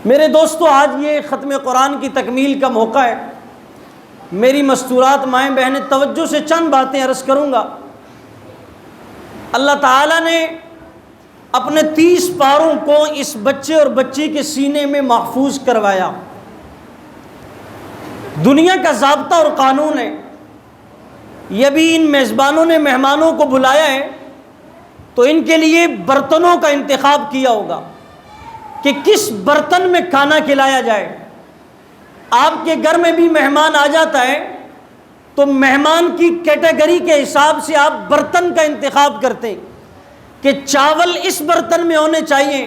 میرے دوستو، آج یہ ختم قرآن کی تکمیل کا موقع ہے۔ میری مستورات مائیں بہنیں، توجہ سے چند باتیں عرض کروں گا۔ اللہ تعالیٰ نے اپنے 30 پاروں کو اس بچے اور بچی کے سینے میں محفوظ کروایا۔ دنیا کا ضابطہ اور قانون ہے، یہ بھی ان میزبانوں نے مہمانوں کو بلایا ہے تو ان کے لیے برتنوں کا انتخاب کیا ہوگا کہ کس برتن میں کھانا کھلایا جائے۔ آپ کے گھر میں بھی مہمان آ جاتا ہے تو مہمان کی کیٹیگری کے حساب سے آپ برتن کا انتخاب کرتے ہیں کہ چاول اس برتن میں ہونے چاہیے،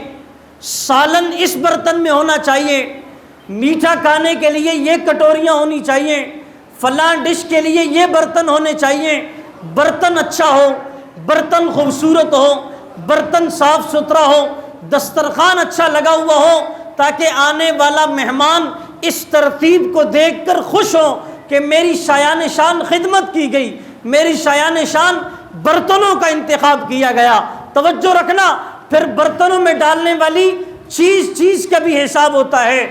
سالن اس برتن میں ہونا چاہیے، میٹھا کھانے کے لیے یہ کٹوریاں ہونی چاہیے، فلاں ڈش کے لیے یہ برتن ہونے چاہیے۔ برتن اچھا ہو، برتن خوبصورت ہو، برتن صاف ستھرا ہو، دسترخوان اچھا لگا ہوا ہو، تاکہ آنے والا مہمان اس ترتیب کو دیکھ کر خوش ہو کہ میری شایان شان خدمت کی گئی، میری شایان شان برتنوں کا انتخاب کیا گیا۔ توجہ رکھنا، پھر برتنوں میں ڈالنے والی چیز کا بھی حساب ہوتا ہے۔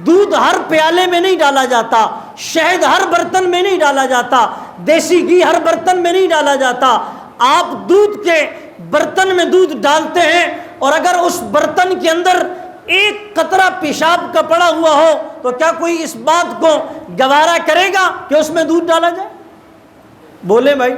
دودھ ہر پیالے میں نہیں ڈالا جاتا، شہد ہر برتن میں نہیں ڈالا جاتا، دیسی گھی ہر برتن میں نہیں ڈالا جاتا۔ آپ دودھ کے برتن میں دودھ ڈالتے ہیں اور اگر اس برتن کے اندر ایک قطرہ پیشاب کا پڑا ہوا ہو تو کیا کوئی اس بات کو گوارا کرے گا کہ اس میں دودھ ڈالا جائے؟ بولے بھائی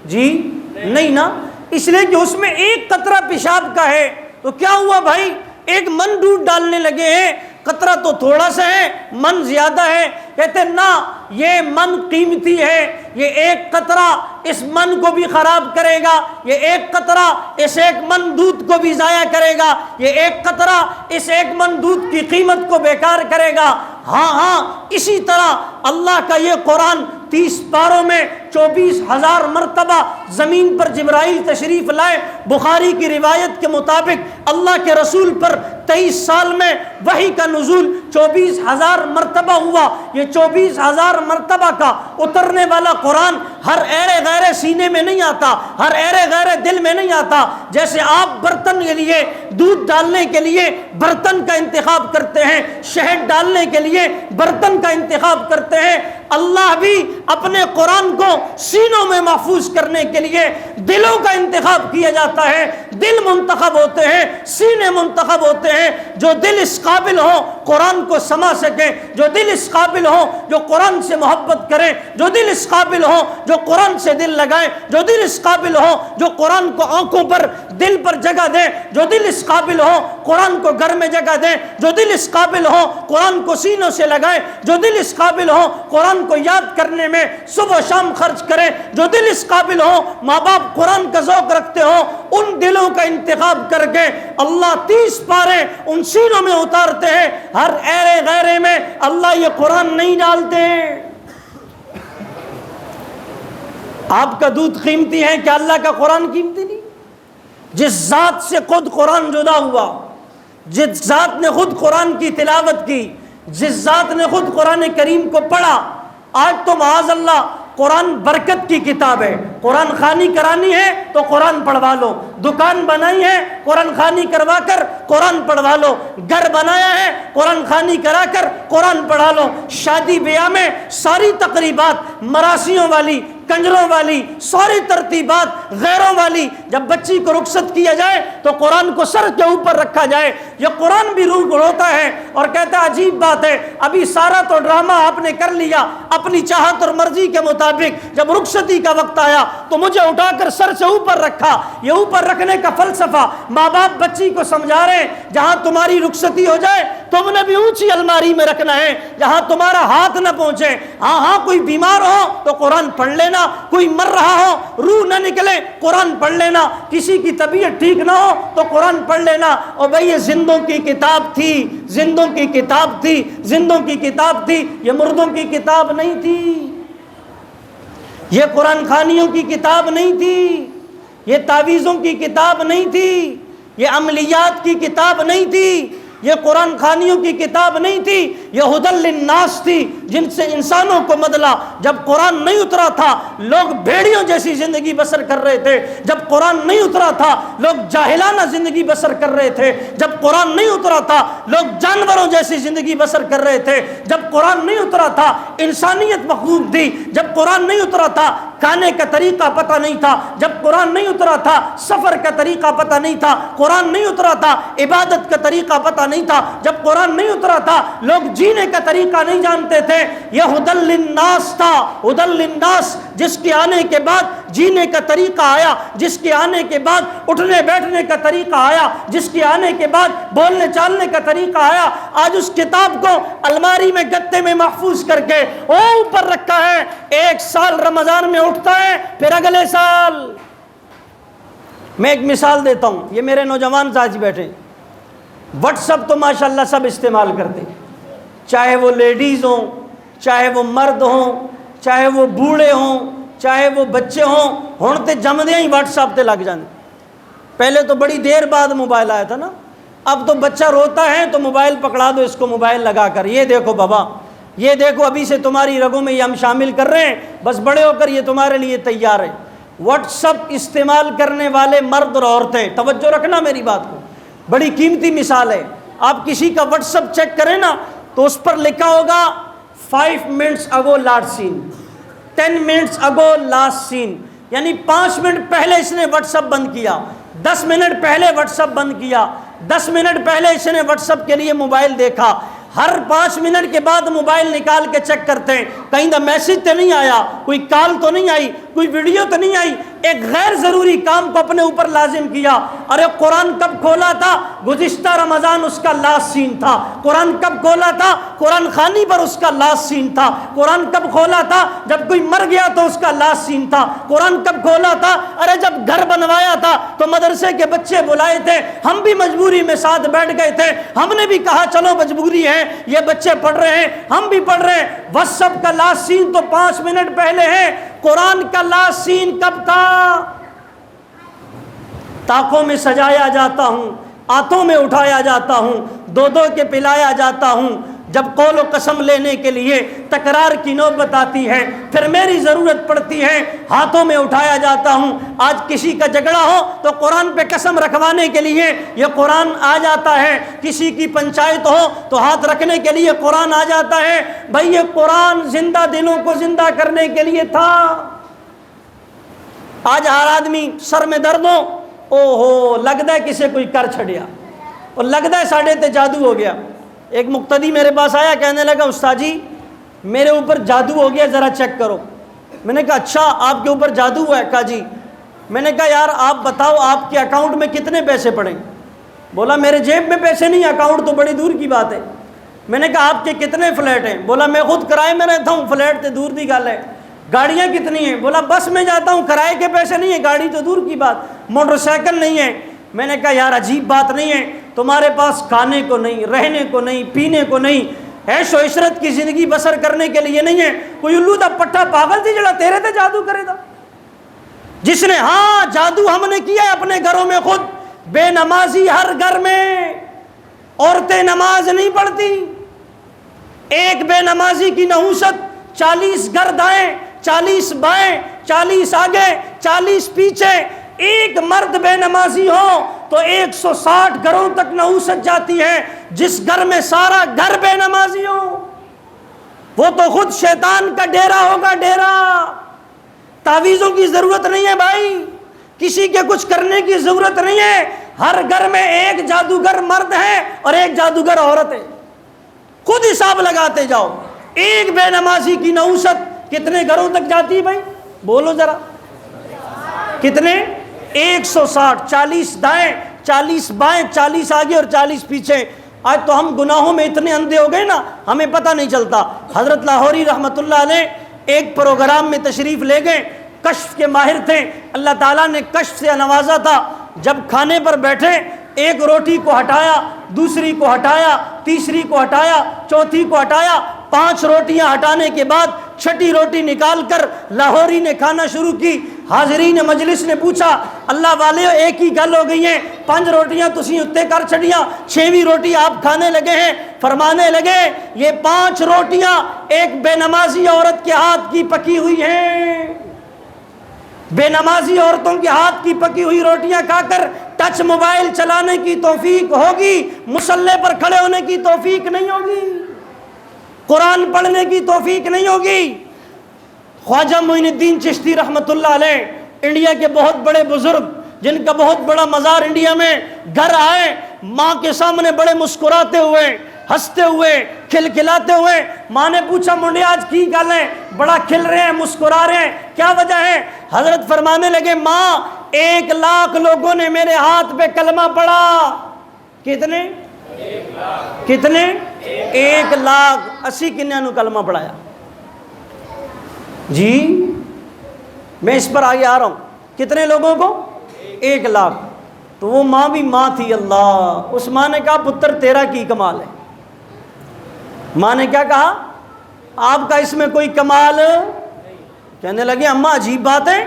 جی نہیں نا، اس لیے کہ اس میں ایک قطرہ پیشاب کا ہے تو کیا ہوا بھائی، ایک من دودھ ڈالنے لگے ہیں، قطرہ تو تھوڑا سا ہے، من زیادہ ہے۔ کہتے نا، یہ من قیمتی ہے، یہ ایک قطرہ اس من کو بھی خراب کرے گا، یہ ایک قطرہ اس ایک من دودھ کو بھی ضائع کرے گا، یہ ایک قطرہ اس ایک من دودھ کی قیمت کو بیکار کرے گا۔ ہاں اسی طرح اللہ کا یہ قرآن 30 پاروں میں 24,000 مرتبہ زمین پر جبرائیل تشریف لائے۔ بخاری کی روایت کے مطابق اللہ کے رسول پر 23 سال میں وحی کا نزول 24,000 مرتبہ ہوا۔ یہ 24,000 مرتبہ کا اترنے والا قرآن ہر ایرے غیرے سینے میں نہیں آتا، ہر ایرے غیرے دل میں نہیں آتا۔ جیسے آپ برتن کے لیے، دودھ ڈالنے کے لیے برتن کا انتخاب کرتے ہیں، شہد ڈالنے کے لیے برتن کا انتخاب کرتے ہیں، اللہ بھی اپنے قرآن کو سینوں میں محفوظ کرنے کے لیے دلوں کا انتخاب کیا جاتا ہے۔ دل منتخب ہوتے ہیں، سینے منتخب ہوتے ہیں۔ جو دل اس قابل ہو قرآن کو سما سکے، جو دل اس قابل ہو جو قرآن سے محبت کرے، جو دل اس قابل ہو جو قرآن سے دل لگائے، جو دل اس قابل ہو جو قرآن کو آنکھوں پر، دل پر جگہ دے، جو دل اس قابل ہو قرآن کو گھر میں جگہ دے، جو دل اس قابل ہو قرآن کو سینوں سے لگائے، جو دل اس قابل ہو قرآن کو یاد کرنے میں صبح و شام خرچ کرے، جو دل اس قابل ہو ماں باپ قرآن کا ذوق رکھتے ہو، ان دلوں کا انتخاب کر کے اللہ 30 پارے ان سینوں میں اتارتے ہیں۔ ہر ایرے غیرے میں اللہ یہ قرآن نہیں ڈالتے ہیں۔ آپ کا دودھ قیمتی ہے کہ اللہ کا قرآن قیمتی نہیں؟ جس ذات سے خود قرآن جدا ہوا، جس ذات نے خود قرآن کی تلاوت کی، جس ذات نے خود قرآن کریم کو پڑھا، آج تو معاذ اللہ قرآن برکت کی کتاب ہے۔ قرآن خوانی کرانی ہے تو قرآن پڑھوا لو، دکان بنائی ہے قرآن خوانی کروا کر قرآن پڑھوا لو، گھر بنایا ہے قرآن خوانی کرا کر قرآن پڑھا لو۔ شادی بیاہ میں ساری تقریبات مراسیوں والی، کنجروں والی، ساری ترتیبات غیروں والی، جب بچی کو رخصت کیا جائے تو قرآن کو سر کے اوپر رکھا جائے۔ یہ قرآن بھی روح روتا ہے اور کہتا ہے عجیب بات ہے، ابھی سارا تو ڈرامہ آپ نے کر لیا اپنی چاہت اور مرضی کے مطابق، جب رخصتی کا وقت آیا تو مجھے اٹھا کر سر سے اوپر رکھا۔ یہ اوپر رکھنے کا فلسفہ ماں باپ بچی کو سمجھا رہے ہیں، جہاں تمہاری رخصتی ہو جائے تم نے بھی اونچی الماری میں رکھنا ہے جہاں تمہارا ہاتھ نہ پہنچے۔ ہاں کوئی بیمار ہو تو قرآن پڑھ لینا، کوئی مر رہا ہو روح نہ نکلے قرآن پڑھ لینا، کسی کی طبیعت ٹھیک نہ ہو تو قرآن پڑھ لینا۔ اور بھئی یہ زندوں کی کتاب تھی، زندوں کی کتاب تھی، زندوں کی کتاب تھی، یہ مردوں کی کتاب نہیں تھی، یہ قرآن خوانیوں کی کتاب نہیں تھی، یہ تعویذوں کی کتاب نہیں تھی، یہ عملیات کی کتاب نہیں تھی، یہ قرآن خوانیوں کی کتاب نہیں تھی، یہ ہدی للناس تھی جن سے انسانوں کو بدلا۔ جب قرآن نہیں اترا تھا لوگ بھیڑیوں جیسی زندگی بسر کر رہے تھے، جب قرآن نہیں اترا تھا لوگ جاہلانہ زندگی بسر کر رہے تھے، جب قرآن نہیں اترا تھا لوگ جانوروں جیسی زندگی بسر کر رہے تھے، جب قرآن نہیں اترا تھا انسانیت مخلوق تھی، جب قرآن نہیں اترا تھا کھانے کا طریقہ پتہ نہیں تھا، جب قرآن نہیں اترا تھا سفر کا طریقہ پتہ نہیں تھا، قرآن نہیں اترا تھا عبادت کا طریقہ پتہ نہیں تھا، جب قرآن نہیں اترا تھا لوگ جینے کا طریقہ نہیں جانتے تھے۔ یہ ہدی للناس تھا، ہدی للناس، جس کے آنے کے بعد جینے کا طریقہ آیا، جس کے آنے کے بعد اٹھنے بیٹھنے کا طریقہ آیا، جس کے آنے کے بعد بولنے چالنے کا طریقہ آیا۔ آج اس کتاب کو الماری میں گتے میں محفوظ کر کے اوپر رکھا ہے، ایک سال رمضان میں اٹھتا ہے پھر اگلے سال۔ میں ایک مثال دیتا ہوں، یہ میرے نوجوان ساتھی بیٹھے، واٹس ایپ تو ماشاءاللہ سب استعمال کرتے، چاہے وہ لیڈیز ہوں، چاہے وہ مرد ہوں، چاہے وہ بوڑھے ہوں، چاہے وہ بچے ہوں، ہن تے جمدے ہی واٹس ایپ تے لگ جاندے۔ پہلے تو بڑی دیر بعد موبائل آیا تھا نا، اب تو بچہ روتا ہے تو موبائل پکڑا دو اس کو، موبائل لگا کر یہ دیکھو بابا، یہ دیکھو ابھی سے تمہاری رگوں میں یہ ہم شامل کر رہے ہیں، بس بڑے ہو کر یہ تمہارے لیے تیار ہے۔ واٹس ایپ استعمال کرنے والے مرد اور عورتیں، توجہ رکھنا میری بات کو، بڑی قیمتی مثال ہے۔ آپ کسی کا واٹس ایپ چیک کریں نا تو اس پر لکھا ہوگا 5 منٹس اگو لاسٹ سین، 10 منٹس اگو لاسٹ سین، یعنی 5 منٹ پہلے اس نے واٹس ایپ بند کیا، 10 منٹ پہلے واٹس ایپ بند کیا، 10 منٹ پہلے اس نے واٹس ایپ کے لیے موبائل دیکھا۔ ہر 5 منٹ کے بعد موبائل نکال کے چیک کرتے ہیں کہیں دا میسج تو نہیں آیا، کوئی کال تو نہیں آئی، کوئی ویڈیو تو نہیں آئی۔ ایک غیر ضروری کام کو اپنے اوپر لازم کیا۔ ارے قرآن کب کھولا تھا؟ گزشتہ رمضان اس کا لاسٹ سین تھا۔ قرآن کب کھولا تھا؟ قرآن خوانی پر اس کا لاسٹ سین تھا۔ قرآن کب کھولا تھا؟ جب کوئی مر گیا تو اس کا لاسٹ سین تھا۔ قرآن کب کھولا تھا؟ ارے جب گھر بنوایا تھا تو مدرسے کے بچے بلائے تھے، ہم بھی مجبوری میں ساتھ بیٹھ گئے تھے، ہم نے بھی کہا چلو مجبوری ہے، یہ بچے پڑھ رہے ہیں ہم بھی پڑھ رہے ہیں۔ واٹس ایپ کا لاسٹ سین تو 5 منٹ پہلے ہے، قرآن کا لاسٹ سین کب تھا؟ طاقوں میں سجایا جاتا ہوں، ہاتھوں میں اٹھایا جاتا ہوں، دو دو کے پلایا جاتا ہوں، جب قول و قسم لینے کے لیے تکرار کی نوبت آتی ہے پھر میری ضرورت پڑتی ہے، ہاتھوں میں اٹھایا جاتا ہوں۔ آج کسی کا جھگڑا ہو تو قرآن پہ قسم رکھوانے کے لیے یہ قرآن آ جاتا ہے، کسی کی پنچایت ہو تو ہاتھ رکھنے کے لیے قرآن آ جاتا ہے۔ بھائی یہ قرآن زندہ دلوں کو زندہ کرنے کے لیے تھا۔ آج ہر آدمی سر میں درد ہو، او ہو لگتا ہے کسے کوئی کر چھڑیا، اور لگتا ہے ساڑھے تے جادو ہو گیا۔ ایک مقتدی میرے پاس آیا، کہنے لگا استاد جی میرے اوپر جادو ہو گیا، ذرا چیک کرو۔ میں نے کہا اچھا آپ کے اوپر جادو ہوا ہے؟ کہا جی۔ میں نے کہا یار آپ بتاؤ آپ کے اکاؤنٹ میں کتنے پیسے پڑے؟ بولا میرے جیب میں پیسے نہیں، اکاؤنٹ تو بڑی دور کی بات ہے۔ میں نے کہا آپ کے کتنے فلیٹ ہیں؟ بولا میں خود کرائے میں رہتا ہوں، فلیٹ تو دور کی گل ہے۔ گاڑیاں کتنی ہیں؟ بولا بس میں جاتا ہوں، کرائے کے پیسے نہیں ہیں، گاڑی تو دور کی بات، موٹر سائیکل نہیں ہے۔ میں نے کہا یار عجیب بات نہیں ہے، تمہارے پاس کھانے کو نہیں، رہنے کو نہیں، پینے کو نہیں، عیش و عشرت کی زندگی بسر کرنے کے لیے نہیں ہے، کوئی الو دا پٹھا پاگل تھی جڑا تیرے تے جادو کرے دا؟ جس نے ہاں جادو ہم نے کیا ہے اپنے گھروں میں خود، بے نمازی ہر گھر میں، عورتیں نماز نہیں پڑھتی، ایک بے نمازی کی نحوست 40 گھر دائیں، 40 بائیں، 40 آگے، 40 پیچھے۔ ایک مرد بے نمازی ہو تو 160 گھروں تک نحوست جاتی ہے۔ جس گھر میں سارا گھر بے نمازی ہو وہ تو خود شیطان کا ڈیرا ہوگا، ڈیرا۔ تعویذوں کی ضرورت نہیں ہے بھائی، کسی کے کچھ کرنے کی ضرورت نہیں ہے۔ ہر گھر میں ایک جادوگر مرد ہے اور ایک جادوگر عورت ہے، خود حساب لگاتے جاؤ۔ ایک بے نمازی کی نحوست کتنے گھروں تک جاتی ہے بھائی؟ بولو ذرا کتنے؟ 160، 40 دائیں، 40 بائیں، 40 آگے اور 40 پیچھے۔ آج تو ہم گناہوں میں اتنے اندھے ہو گئے نا ہمیں پتہ نہیں چلتا۔ حضرت لاہوری رحمۃ اللہ علیہ ایک پروگرام میں تشریف لے گئے، کشف کے ماہر تھے، اللہ تعالیٰ نے کشف سے نوازا تھا۔ جب کھانے پر بیٹھے ایک روٹی کو ہٹایا، دوسری کو ہٹایا، تیسری کو ہٹایا، چوتھی کو ہٹایا، 5 روٹیاں ہٹانے کے بعد 6ٹھی روٹی نکال کر لاہوری نے کھانا شروع کی۔ حاضرین مجلس نے پوچھا اللہ والے ایک ہی گل ہو گئی ہیں، 5 روٹیاں تسی اتنے کر چھڑیاں، 6ویں روٹی آپ کھانے لگے ہیں۔ فرمانے لگے یہ 5 روٹیاں ایک بے نمازی عورت کے ہاتھ کی پکی ہوئی ہیں، بے نمازی عورتوں کے ہاتھ کی پکی ہوئی روٹیاں کھا کر ٹچ موبائل چلانے کی توفیق ہوگی، مصلی پر کھڑے ہونے کی توفیق نہیں ہوگی، قرآن پڑھنے کی توفیق نہیں ہوگی۔ خواجہ معین الدین چشتی رحمۃ اللہ علیہ انڈیا کے بہت بڑے بزرگ جن کا بہت بڑا مزار انڈیا میں، گھر آئے ماں کے سامنے بڑے مسکراتے ہوئے، ہنستے ہوئے، کھلکھلاتے ہوئے۔ ماں نے پوچھا منڈے آج کی گل ہے، بڑا کھل رہے ہیں، مسکرا رہے ہیں، کیا وجہ ہے؟ حضرت فرمانے لگے ماں 1 لاکھ لوگوں نے میرے ہاتھ پہ کلمہ پڑھا۔ کتنے؟ 1 لاکھ۔ 80 کنیاں نو کلمہ پڑھایا جی، میں اس پر آگے آ رہا ہوں۔ کتنے لوگوں کو؟ 1 لاکھ۔ تو وہ ماں بھی ماں تھی، اللہ، اس ماں نے کہا پتر تیرا کی کمال ہے۔ ماں نے کیا کہا؟ آپ کا اس میں کوئی کمال؟ کہنے لگے اماں عجیب بات ہے،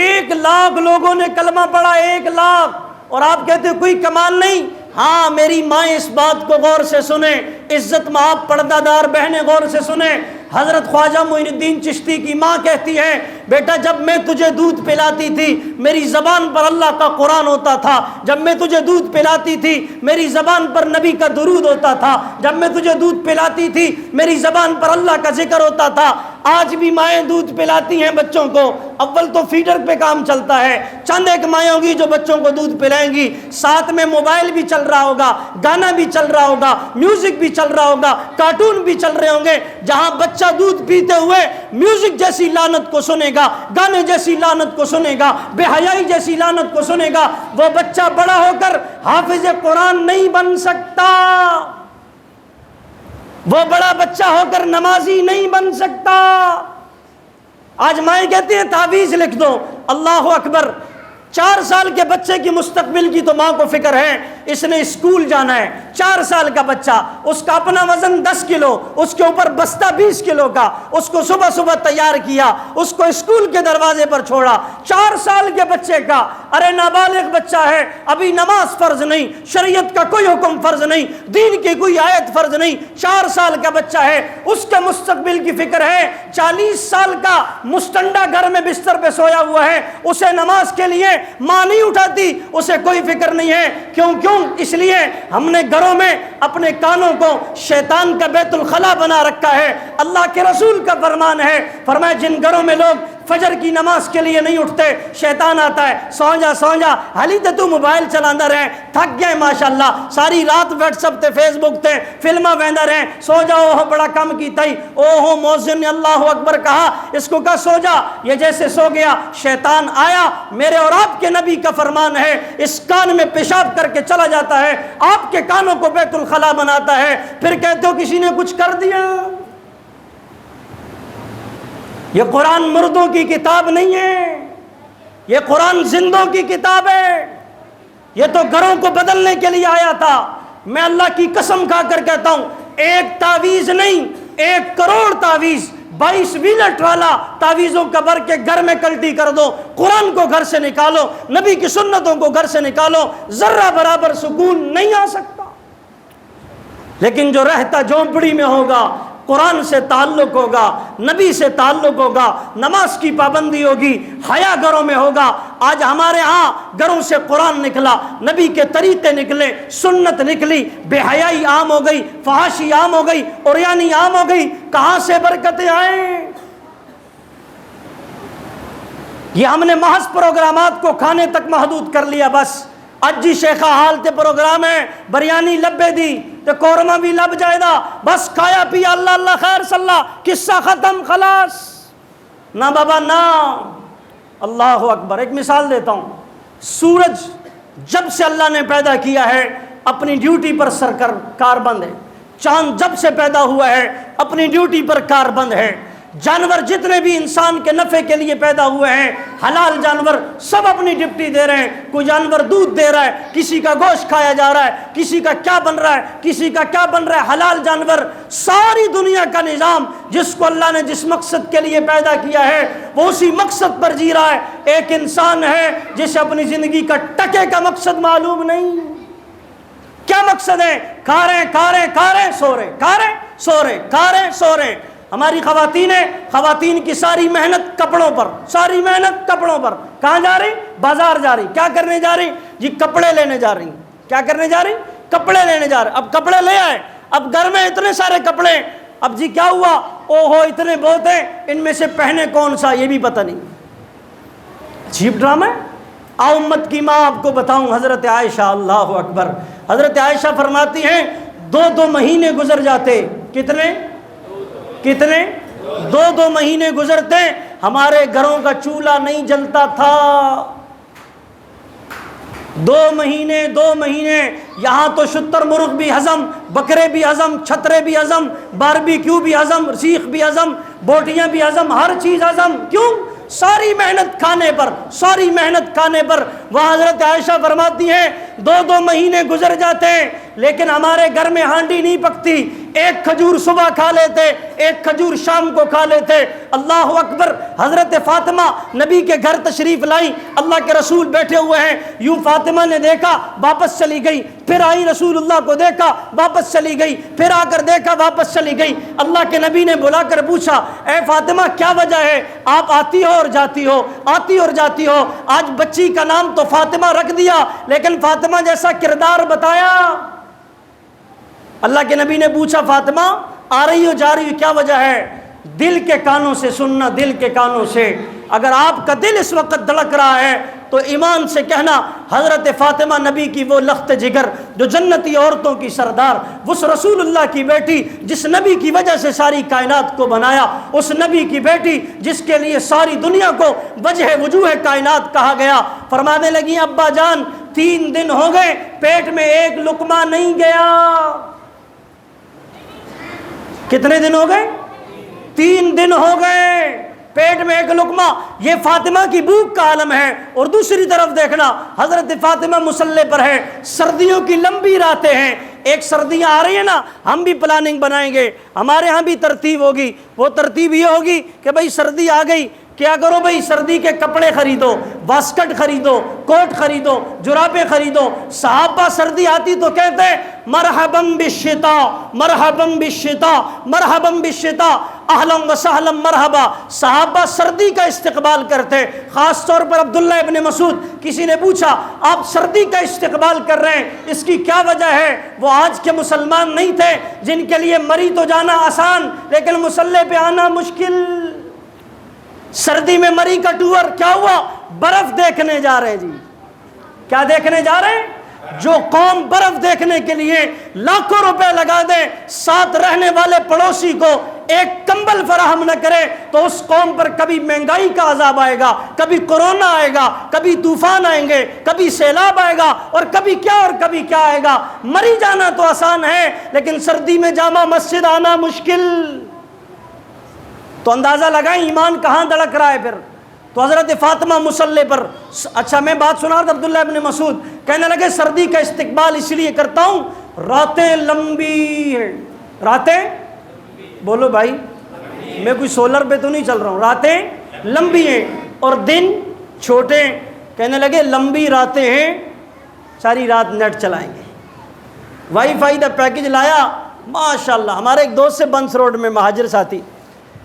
1 لاکھ لوگوں نے کلمہ پڑھا، 1 لاکھ، اور آپ کہتے ہیں کوئی کمال نہیں۔ ہاں میری ماں اس بات کو غور سے سنیں، عزت مآب پردہ دار بہنیں غور سے سنیں۔ حضرت خواجہ معین الدین چشتی کی ماں کہتی ہے بیٹا جب میں تجھے دودھ پلاتی تھی میری زبان پر اللہ کا قرآن ہوتا تھا، جب میں تجھے دودھ پلاتی تھی میری زبان پر نبی کا درود ہوتا تھا، جب میں تجھے دودھ پلاتی تھی میری زبان پر اللہ کا ذکر ہوتا تھا۔ آج بھی مائیں دودھ پلاتی ہیں بچوں کو، اول تو فیڈر پہ کام چلتا ہے، چند ایک مائیں ہوں گی جو بچوں کو دودھ پلائیں گی، ساتھ میں موبائل بھی چل رہا ہوگا، گانا بھی چل رہا ہوگا، میوزک بھی چل رہا ہوگا، کارٹون بھی چل رہے ہوں گے۔ جہاں بچہ دودھ پیتے ہوئے میوزک جیسی لعنت کو سنے گا، گانے جیسی لعنت کو سنے گا، بے حیائی جیسی لعنت کو سنے گا، وہ بچہ بڑا ہو کر حافظ قرآن نہیں بن سکتا، وہ بڑا بچہ ہو کر نمازی نہیں بن سکتا۔ آج مائیں کہتی ہیں تعویذ لکھ دو، اللہ اکبر، 4 سال کے بچے کی مستقبل کی تو ماں کو فکر ہے، اس نے اسکول جانا ہے، 4 سال کا بچہ، اس کا اپنا وزن 10 کلو، اس کے اوپر بستہ 20 کلو کا، اس کو صبح صبح تیار کیا، اس کو اسکول کے دروازے پر چھوڑا، 4 سال کے بچے کا، ارے نابالغ بچہ ہے، ابھی نماز فرض نہیں، شریعت کا کوئی حکم فرض نہیں، دین کی کوئی آیت فرض نہیں، 4 سال کا بچہ ہے، اس کے مستقبل کی فکر ہے، 40 سال کا مستنڈا گھر میں بستر پہ سویا ہوا ہے، اسے نماز کے لیے ماں نہیں اٹھاتی، اسے کوئی فکر نہیں ہے۔ کیوں؟ اس لیے ہم نے گھروں میں اپنے کانوں کو شیطان کا بیت الخلا بنا رکھا ہے۔ اللہ کے رسول کا فرمان ہے، فرمایا جن گھروں میں لوگ فجر کی نماز کے لیے نہیں اٹھتے شیطان آتا ہے، سو جا حالی تو موبائل چلانا رہے، تھک گئے ماشاءاللہ، ساری رات واٹس ایپ تے فیس بک تے فلمہ ویندا رہے، سو جاؤ بڑا کم کیتا ہی، اوہو مؤذن نے اللہ اکبر کہا، اس کو کہا سو جا، یہ جیسے سو گیا شیطان آیا، میرے اور آپ کے نبی کا فرمان ہے اس کان میں پیشاب کر کے چلا جاتا ہے، آپ کے کانوں کو بیت الخلا بناتا ہے، پھر کہتے ہو کسی نے کچھ کر دیا۔ یہ قرآن مردوں کی کتاب نہیں ہے، یہ قرآن زندوں کی کتاب ہے، یہ تو گھروں کو بدلنے کے لیے آیا تھا۔ میں اللہ کی قسم کھا کر کہتا ہوں 1 تعویذ نہیں 1 کروڑ تعویذ 22 ویلٹ والا تعویذوں کا بھر کے گھر میں کلٹی کر دو، قرآن کو گھر سے نکالو، نبی کی سنتوں کو گھر سے نکالو، ذرہ برابر سکون نہیں آ سکتا۔ لیکن جو رہتا جھونپڑی میں ہوگا، قرآن سے تعلق ہوگا، نبی سے تعلق ہوگا، نماز کی پابندی ہوگی، حیا گھروں میں ہوگا۔ آج ہمارے ہاں گھروں سے قرآن نکلا، نبی کے طریقے نکلے، سنت نکلی، بے حیائی عام ہو گئی، فحاشی عام ہو گئی، عریانی عام ہو گئی، کہاں سے برکتیں آئیں؟ یہ ہم نے محض پروگرامات کو کھانے تک محدود کر لیا، بس اج جی شیخہ حال تے پروگرام ہے، بریانی لبے دی تے قورمہ بھی لب جائے دا، بس کھایا پیا اللہ اللہ خیر صلی، قصہ ختم خلاص۔ نہ بابا نہ، اللہ اکبر۔ ایک مثال دیتا ہوں، سورج جب سے اللہ نے پیدا کیا ہے اپنی ڈیوٹی پر کار بند ہے، چاند جب سے پیدا ہوا ہے اپنی ڈیوٹی پر کار بند ہے، جانور جتنے بھی انسان کے نفع کے لیے پیدا ہوئے ہیں، حلال جانور سب اپنی ڈپٹی دے رہے ہیں۔ کوئی جانور دودھ دے رہا ہے، کسی کا گوشت کھایا جا رہا ہے، کسی کا کیا بن رہا ہے، کسی کا کیا بن رہا ہے، حلال جانور۔ ساری دنیا کا نظام جس کو اللہ نے جس مقصد کے لیے پیدا کیا ہے وہ اسی مقصد پر جی رہا ہے۔ ایک انسان ہے جسے اپنی زندگی کا ٹکے کا مقصد معلوم نہیں۔ کیا مقصد ہے؟ کھا رہے کھا رہے سو رہے، کھا رہے سو رہے، کھا رہے سو رہے۔ ہماری خواتین کی ساری محنت کپڑوں پر، ساری محنت کپڑوں پر۔ کہاں جا رہی؟ بازار جا رہی۔ کیا کرنے جا رہی؟ جی کپڑے لینے جا رہی۔ کیا کرنے جا رہی؟ کپڑے لینے جا رہے۔ اب کپڑے لے آئے، اب گھر میں اتنے سارے کپڑے، اب جی کیا ہوا؟ او ہو اتنے بہت ہیں، ان میں سے پہنے کون سا یہ بھی پتہ نہیں۔ عجیب ڈرامہ ہے۔ آؤ امت کی ماں آپ کو بتاؤں، حضرت عائشہ، اللہ اکبر، حضرت عائشہ فرماتی ہیں 2 مہینے گزر جاتے۔ کتنے 2 مہینے گزرتے ہمارے گھروں کا چولہا نہیں جلتا تھا۔ 2 مہینے یہاں تو شتر مرغ بھی ہضم، بکرے بھی ہضم، چھترے بھی ہضم، باربیکیو بھی ہضم، سیخ بھی ہضم، بوٹیاں بھی ہضم، ہر چیز ہضم۔ کیوں؟ ساری محنت کھانے پر، ساری محنت کھانے پر۔ وہاں حضرت عائشہ فرماتی ہیں 2 مہینے گزر جاتے ہیں لیکن ہمارے گھر میں ہانڈی نہیں پکتی۔ ایک کھجور صبح کھا لیتے، ایک کھجور شام کو کھا لیتے۔ اللہ اکبر۔ حضرت فاطمہ نبی کے گھر تشریف لائی، اللہ کے رسول بیٹھے ہوئے ہیں، یوں فاطمہ نے دیکھا واپس چلی گئی، پھر آئی رسول اللہ کو دیکھا واپس چلی گئی، پھر آ کر دیکھا واپس چلی گئی۔ اللہ کے نبی نے بلا کر پوچھا، اے فاطمہ کیا وجہ ہے؟ آپ آتی ہو اور جاتی ہو، آتی اور جاتی ہو۔ آج بچی کا نام تو فاطمہ رکھ دیا لیکن فاطمہ جیسا کردار بتایا۔ اللہ کے نبی نے پوچھا فاطمہ آ رہی ہو جا رہی ہو کیا وجہ ہے؟ دل کے کانوں سے سننا، دل کے کانوں سے۔ اگر آپ کا دل اس وقت دھڑک رہا ہے تو ایمان سے کہنا حضرت فاطمہ نبی کی وہ لخت جگر جو جنتی عورتوں کی سردار، اس رسول اللہ کی بیٹی جس نبی کی وجہ سے ساری کائنات کو بنایا، اس نبی کی بیٹی جس کے لیے ساری دنیا کو وجہ وجوہ کائنات کہا گیا، فرمانے لگی ابا جان 3 دن ہو گئے پیٹ میں ایک لقمہ نہیں گیا۔ کتنے دن ہو گئے؟ 3 دن ہو گئے پیٹ میں ایک لقمہ۔ یہ فاطمہ کی بھوک کا عالم ہے۔ اور دوسری طرف دیکھنا حضرت فاطمہ مصلی پر ہے، سردیوں کی لمبی راتیں ہیں۔ ایک سردیاں آ رہی ہیں نا، ہم بھی پلاننگ بنائیں گے، ہمارے ہاں بھی ترتیب ہوگی۔ وہ ترتیب یہ ہوگی کہ بھئی سردی آ گئی، کیا کرو بھئی سردی کے کپڑے خریدو، واسکٹ خریدو، کوٹ خریدو، جرابیں خریدو۔ صحابہ سردی آتی تو کہتے مرحباً بالشتاء، مرحباً بالشتاء، مرحباً بالشتاء، اہلا و سہلا مرحبا۔ صحابہ سردی کا استقبال کرتے، خاص طور پر عبداللہ ابن مسعود۔ کسی نے پوچھا آپ سردی کا استقبال کر رہے ہیں، اس کی کیا وجہ ہے؟ وہ آج کے مسلمان نہیں تھے جن کے لیے مری تو جانا آسان لیکن مصلی پہ آنا مشکل۔ سردی میں مری کا ٹور کیا ہوا؟ برف دیکھنے جا رہے ہیں جی۔ کیا دیکھنے جا رہے ہیں؟ جو قوم برف دیکھنے کے لیے لاکھوں روپے لگا دے، ساتھ رہنے والے پڑوسی کو ایک کمبل فراہم نہ کرے تو اس قوم پر کبھی مہنگائی کا عذاب آئے گا، کبھی کورونا آئے گا، کبھی طوفان آئیں گے، کبھی سیلاب آئے گا، اور کبھی کیا آئے گا۔ مری جانا تو آسان ہے لیکن سردی میں جامع مسجد آنا مشکل۔ تو اندازہ لگائیں ایمان کہاں دھڑک رہا ہے پھر۔ تو حضرت فاطمہ مصلی پر، اچھا میں بات سنا رہا تھا، عبداللہ ابن مسعود کہنے لگے سردی کا استقبال اس لیے کرتا ہوں راتیں لمبی ہیں۔ راتیں بولو بھائی، میں کوئی سولر پہ تو نہیں چل رہا ہوں، راتیں لمبی ہیں اور دن چھوٹے ہیں۔ کہنے لگے لمبی راتیں ہیں، ساری رات نیٹ چلائیں گے۔ وائی فائی کا پیکج لایا ماشاءاللہ۔ ہمارے ایک دوست سے بنس روڈ میں مہاجر ساتھی،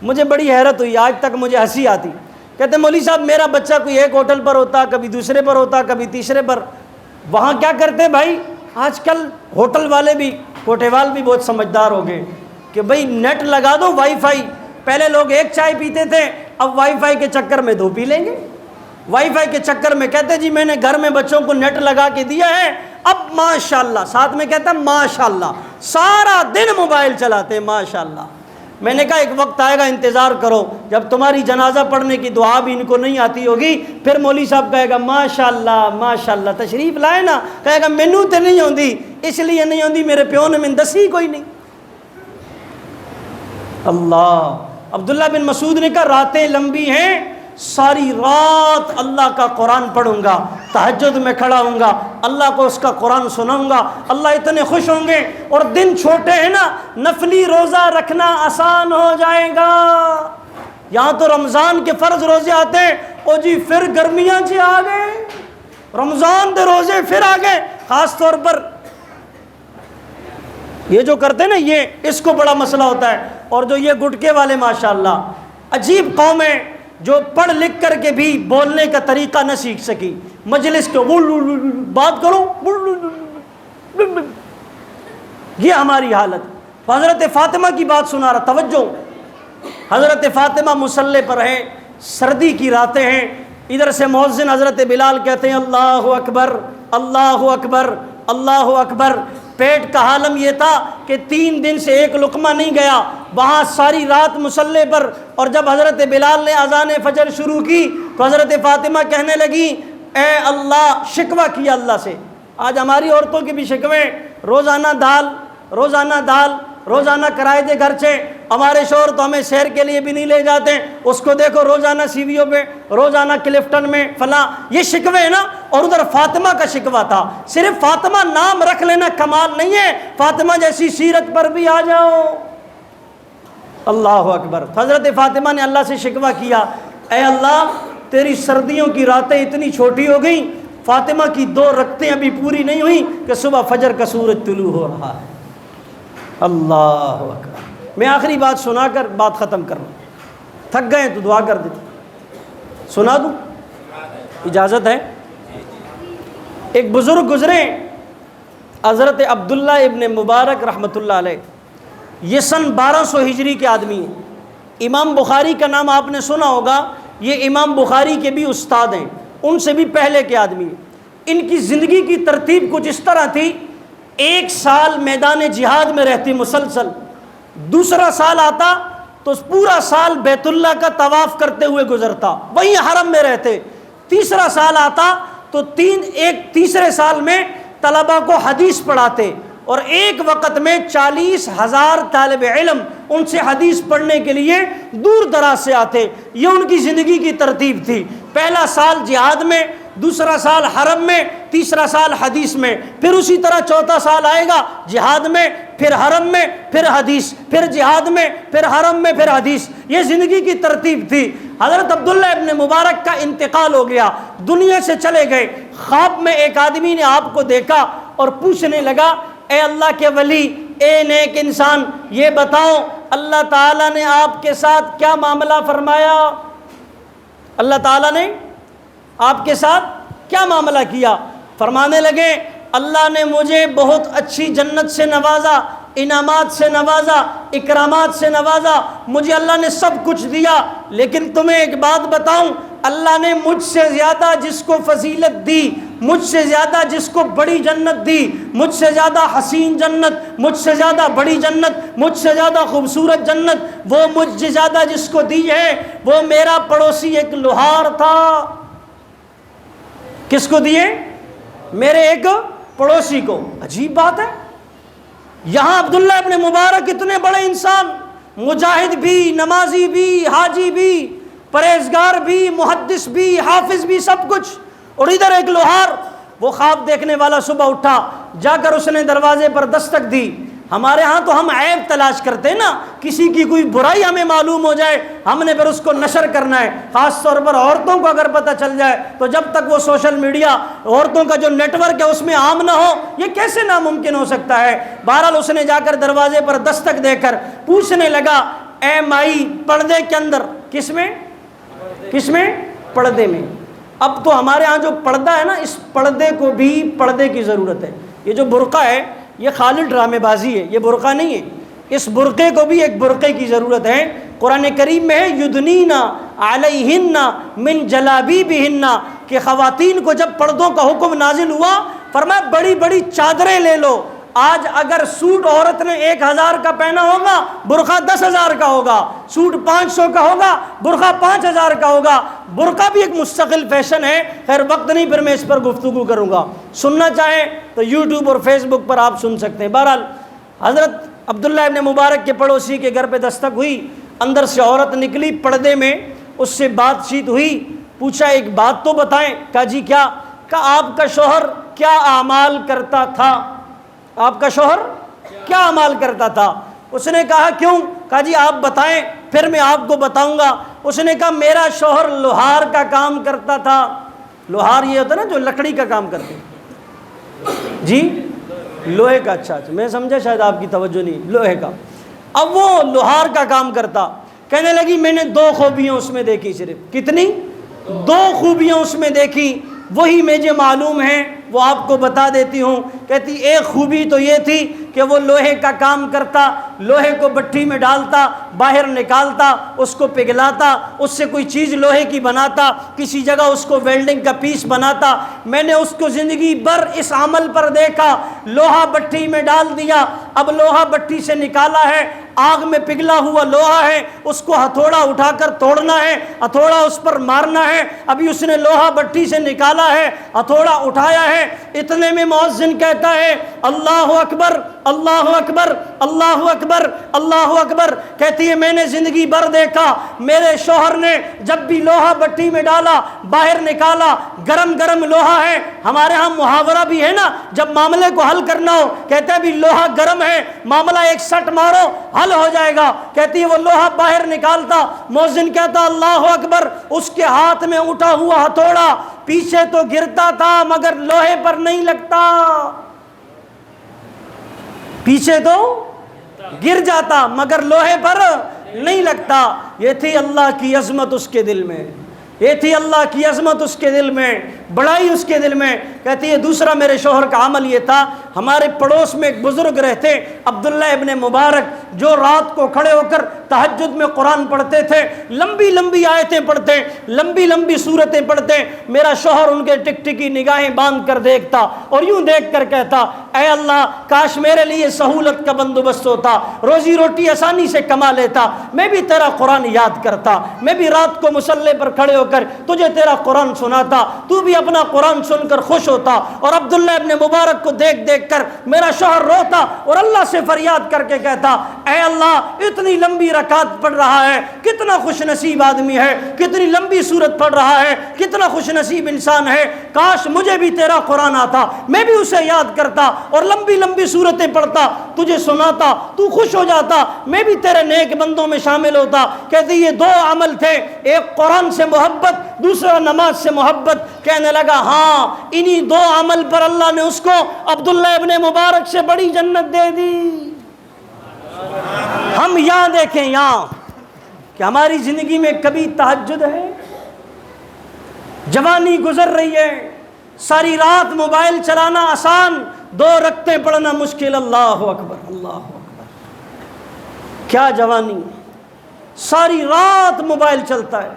مجھے بڑی حیرت ہوئی، آج تک مجھے ہنسی آتی۔ کہتے مولوی صاحب میرا بچہ کوئی ایک ہوٹل پر ہوتا، کبھی دوسرے پر ہوتا، کبھی تیسرے پر۔ وہاں کیا کرتے بھائی، آج کل ہوٹل والے بھی، کوٹے وال بھی بہت سمجھدار ہو گئے کہ بھئی نیٹ لگا دو، وائی فائی۔ پہلے لوگ ایک چائے پیتے تھے، اب وائی فائی کے چکر میں 2 پی لیں گے۔ وائی فائی کے چکر میں کہتے جی میں نے گھر میں بچوں کو نیٹ لگا کے دیا ہے، اب ماشاءاللہ، ساتھ میں کہتا ماشاءاللہ، سارا دن موبائل چلاتے ہیں ماشاءاللہ۔ میں نے کہا ایک وقت آئے گا انتظار کرو، جب تمہاری جنازہ پڑھنے کی دعا بھی ان کو نہیں آتی ہوگی، پھر مولوی صاحب کہے گا ماشاءاللہ ماشاءاللہ، تشریف لائے نا، کہے گا مینوں تے نہیں ہوندی، اس لیے نہیں ہوندی میرے پیو نے من دسی کوئی نہیں۔ اللہ عبداللہ بن مسعود نے کہا راتیں لمبی ہیں، ساری رات اللہ کا قرآن پڑھوں گا، تہجد میں کھڑا ہوں گا، اللہ کو اس کا قرآن سناؤں گا، اللہ اتنے خوش ہوں گے، اور دن چھوٹے ہیں نا، نفلی روزہ رکھنا آسان ہو جائے گا۔ یہاں تو رمضان کے فرض روزے آتے ہیں، او جی پھر گرمیاں جی آ گئے، رمضان دے روزے پھر آ گئے۔ خاص طور پر یہ جو کرتے ہیں نا، یہ اس کو بڑا مسئلہ ہوتا ہے، اور جو یہ گٹکے والے ماشاءاللہ عجیب قوم ہے جو پڑھ لکھ کر کے بھی بولنے کا طریقہ نہ سیکھ سکی، مجلس کے بات کرو، یہ ہماری حالت۔ حضرت فاطمہ کی بات سنا رہا، توجہ، حضرت فاطمہ مصلی پر ہیں، سردی کی راتیں ہیں، ادھر سے مؤذن حضرت بلال کہتے ہیں اللہ اکبر اللہ اکبر اللہ اکبر۔ پیٹ کا حالم یہ تھا کہ 3 دن سے ایک لقمہ نہیں گیا، وہاں ساری رات مصلی پر، اور جب حضرت بلال نے اذان فجر شروع کی تو حضرت فاطمہ کہنے لگی اے اللہ، شکوہ کیا اللہ سے۔ آج ہماری عورتوں کے بھی شکوے، روزانہ دال، روزانہ دال، روزانہ کرائے دے گھر سے، ہمارے شوہر تو ہمیں سیر کے لیے بھی نہیں لے جاتے، اس کو دیکھو روزانہ سی وی او پہ، روزانہ کلفٹن میں فلاں، یہ شکوے ہے نا۔ اور ادھر فاطمہ کا شکوہ تھا، صرف فاطمہ نام رکھ لینا کمال نہیں ہے، فاطمہ جیسی سیرت پر بھی آ جاؤ۔ اللہ اکبر۔ حضرت فاطمہ نے اللہ سے شکوہ کیا، اے اللہ تیری سردیوں کی راتیں اتنی چھوٹی ہو گئیں، فاطمہ کی 2 رکعتیں ابھی پوری نہیں ہوئیں کہ صبح فجر کا سورج طلوع ہو رہا ہے۔ اللہ اکبر۔ میں آخری بات سنا کر بات ختم کروں، تھک گئے تو دعا کر دیتے، سنا دوں؟ اجازت ہے؟ ایک بزرگ گزرے، حضرت عبداللہ ابن مبارک رحمۃ اللہ علیہ، یہ سن 1200 ہجری کے آدمی ہیں۔ امام بخاری کا نام آپ نے سنا ہوگا، یہ امام بخاری کے بھی استاد ہیں، ان سے بھی پہلے کے آدمی ہیں۔ ان کی زندگی کی ترتیب کچھ اس طرح تھی، 1 سال میدان جہاد میں رہتی مسلسل، دوسرا سال آتا تو پورا سال بیت اللہ کا طواف کرتے ہوئے گزرتا، وہیں حرم میں رہتے، تیسرا سال آتا تو تیسرے سال میں طلبہ کو حدیث پڑھاتے، اور ایک وقت میں 40,000 طالب علم ان سے حدیث پڑھنے کے لیے دور دراز سے آتے۔ یہ ان کی زندگی کی ترتیب تھی، پہلا سال جہاد میں، دوسرا سال حرم میں، تیسرا سال حدیث میں، پھر اسی طرح چوتھا سال آئے گا جہاد میں، پھر حرم میں، پھر حدیث، پھر جہاد میں، پھر حرم میں، پھر حدیث۔ یہ زندگی کی ترتیب تھی۔ حضرت عبداللہ ابن مبارک کا انتقال ہو گیا، دنیا سے چلے گئے۔ خواب میں ایک آدمی نے آپ کو دیکھا اور پوچھنے لگا، اے اللہ کے ولی، اے نیک انسان، یہ بتاؤ اللہ تعالیٰ نے آپ کے ساتھ کیا معاملہ فرمایا؟ اللہ تعالیٰ نے آپ کے ساتھ کیا معاملہ کیا؟ فرمانے لگے اللہ نے مجھے بہت اچھی جنت سے نوازا، انعامات سے نوازا، اکرامات سے نوازا، مجھے اللہ نے سب کچھ دیا، لیکن تمہیں ایک بات بتاؤں، اللہ نے مجھ سے زیادہ جس کو فضیلت دی، مجھ سے زیادہ جس کو بڑی جنت دی، مجھ سے زیادہ حسین جنت، مجھ سے زیادہ بڑی جنت، مجھ سے زیادہ خوبصورت جنت، وہ مجھ سے زیادہ جس کو دی ہے وہ میرا پڑوسی ایک لوہار تھا۔ کس کو دیے؟ میرے ایک پڑوسی کو۔ عجیب بات ہے، یہاں عبداللہ ابن مبارک اتنے بڑے انسان، مجاہد بھی، نمازی بھی، حاجی بھی، پرہیزگار بھی، محدث بھی، حافظ بھی، سب کچھ، اور ادھر ایک لوہار۔ وہ خواب دیکھنے والا صبح اٹھا، جا کر اس نے دروازے پر دستک دی۔ ہمارے ہاں تو ہم عیب تلاش کرتے ہیں نا، کسی کی کوئی برائی ہمیں معلوم ہو جائے ہم نے پھر اس کو نشر کرنا ہے، خاص طور پر عورتوں کو اگر پتہ چل جائے تو جب تک وہ سوشل میڈیا، عورتوں کا جو نیٹ ورک ہے اس میں عام نہ ہو، یہ کیسے ناممکن ہو سکتا ہے؟ بہرحال اس نے جا کر دروازے پر دستک دے کر پوچھنے لگا، اے مائی، پردے کے اندر، کس میں؟ پردے میں۔ اب تو ہمارے ہاں جو پردہ ہے نا، اس پردے کو بھی پردے کی ضرورت ہے۔ یہ جو برقع ہے یہ خالی ڈرامے بازی ہے، یہ برقع نہیں ہے، اس برقعے کو بھی ایک برقعے کی ضرورت ہے۔ قرآن کریم میں ہے یدنین علیہن من جلابیبہن، کہ خواتین کو جب پردوں کا حکم نازل ہوا فرمایا بڑی بڑی چادریں لے لو۔ آج اگر سوٹ عورت نے 1000 کا پہنا ہوگا، برقع 10,000 کا ہوگا، سوٹ 500 کا ہوگا، برقع 5000 کا ہوگا۔ برقع بھی ایک مستقل فیشن ہے، خیر وقت نہیں پھر میں اس پر گفتگو کروں گا، سننا چاہیں تو یوٹیوب اور فیس بک پر آپ سن سکتے ہیں۔ بہرحال حضرت عبداللہ ابن مبارک کے پڑوسی کے گھر پہ دستک ہوئی، اندر سے عورت نکلی پردے میں، اس سے بات چیت ہوئی، پوچھا ایک بات تو بتائیں۔ کہا جی کیا؟ کہا آپ کا شوہر کیا اعمال کرتا تھا؟ آپ کا شوہر کیا اعمال کرتا تھا؟ اس نے کہا کیوں؟ کہا جی آپ بتائیں پھر میں آپ کو بتاؤں گا۔ اس نے کہا میرا شوہر لوہار کا کام کرتا تھا۔ لوہار یہ ہوتا ہے نا جو لکڑی کا کام کرتے ہیں، جی لوہے کا، اچھا میں سمجھا شاید آپ کی توجہ نہیں، لوہے کا۔ اب وہ لوہار کا کام کرتا، کہنے لگی میں نے 2 خوبیاں اس میں دیکھی، صرف کتنی؟ 2 خوبیاں اس میں دیکھی، وہی مجھے معلوم ہیں، وہ آپ کو بتا دیتی ہوں۔ کہتی ایک خوبی تو یہ تھی کہ وہ لوہے کا کام کرتا، لوہے کو بٹھی میں ڈالتا، باہر نکالتا، اس کو پگھلاتا، اس سے کوئی چیز لوہے کی بناتا، کسی جگہ اس کو ویلڈنگ کا پیس بناتا۔ میں نے اس کو زندگی بھر اس عمل پر دیکھا، لوہا بٹھی میں ڈال دیا، اب لوہا بٹھی سے نکالا ہے، آگ میں پگھلا ہوا لوہا ہے، اس کو ہتھوڑا اٹھا کر توڑنا ہے، ہتھوڑا اس پر مارنا ہے۔ ابھی اس نے لوہا بٹھی سے نکالا ہے، ہتھوڑا اٹھایا ہے، اتنے میں مؤذن کہتا ہے اللہ اکبر اللہ اکبر اللہ اکبر اللہ اکبر۔ کہتی ہے میں نے زندگی بھر دیکھا میرے شوہر نے جب بھی لوہا بٹھی میں ڈالا، باہر نکالا، گرم گرم لوہا ہے، ہمارے ہاں محاورہ بھی ہے نا، جب معاملے کو حل کرنا ہو کہتے ہیں بھی لوہا گرم ہے، معاملہ ایک سٹ مارو حل ہو جائے گا۔ کہتی ہے وہ لوہا باہر نکالتا، مؤذن کہتا اللہ اکبر، اس کے ہاتھ میں اٹھا ہوا ہتھوڑا پیچھے تو گرتا تھا مگر لوہے پر نہیں لگتا، پیچھے تو گر جاتا مگر لوہے پر نہیں لگتا۔ یہ تھی اللہ کی عظمت اس کے دل میں، یہ تھی اللہ کی عظمت اس کے دل میں، بڑائی اس کے دل میں۔ کہتی ہے دوسرا میرے شوہر کا عمل یہ تھا، ہمارے پڑوس میں ایک بزرگ رہتے عبداللہ ابن مبارک، جو رات کو کھڑے ہو کر تہجد میں قرآن پڑھتے تھے، لمبی لمبی آیتیں پڑھتے، لمبی لمبی صورتیں پڑھتے۔ میرا شوہر ان کے ٹکٹکی نگاہیں باندھ کر دیکھتا اور یوں دیکھ کر کہتا اے اللہ کاش میرے لیے سہولت کا بندوبست ہوتا، روزی روٹی آسانی سے کما لیتا، میں بھی تیرا قرآن یاد کرتا، میں بھی رات کو مصلی پر کھڑے ہو کر تجھے تیرا قرآن سناتا، تو بھی اپنا قرآن سن کر خوش ہوتا۔ اور عبداللہ ابن مبارک کو دیکھ دیکھ کر میرا شوہر روتا اور اللہ سے فریاد کر کے کہتا اے اللہ اتنی لمبی رکعت پڑھ رہا ہے، کتنا خوش نصیب آدمی ہے، کتنی لمبی سورت پڑھ رہا ہے، کتنا خوش نصیب انسان ہے، کاش مجھے بھی تیرا قرآن آتا، میں بھی اسے یاد کرتا اور لمبی لمبی سورتیں پڑھتا، تجھے سناتا، تو خوش ہو جاتا، میں بھی تیرے نیک بندوں میں شامل ہوتا۔ کہتے یہ 2 عمل تھے، ایک قرآن سے محبت، دوسرا نماز سے محبت۔ کہنے لگا ہاں انہی 2 عمل پر اللہ نے اس کو عبداللہ ابن مبارک سے بڑی جنت دے دی۔ ہم یہاں دیکھیں یہاں کہ ہماری زندگی میں کبھی تہجد ہے؟ جوانی گزر رہی ہے، ساری رات موبائل چلانا آسان، 2 رکعتیں پڑھنا مشکل۔ اللہ اکبر اللہ اکبر، کیا جوانی، ساری رات موبائل چلتا ہے۔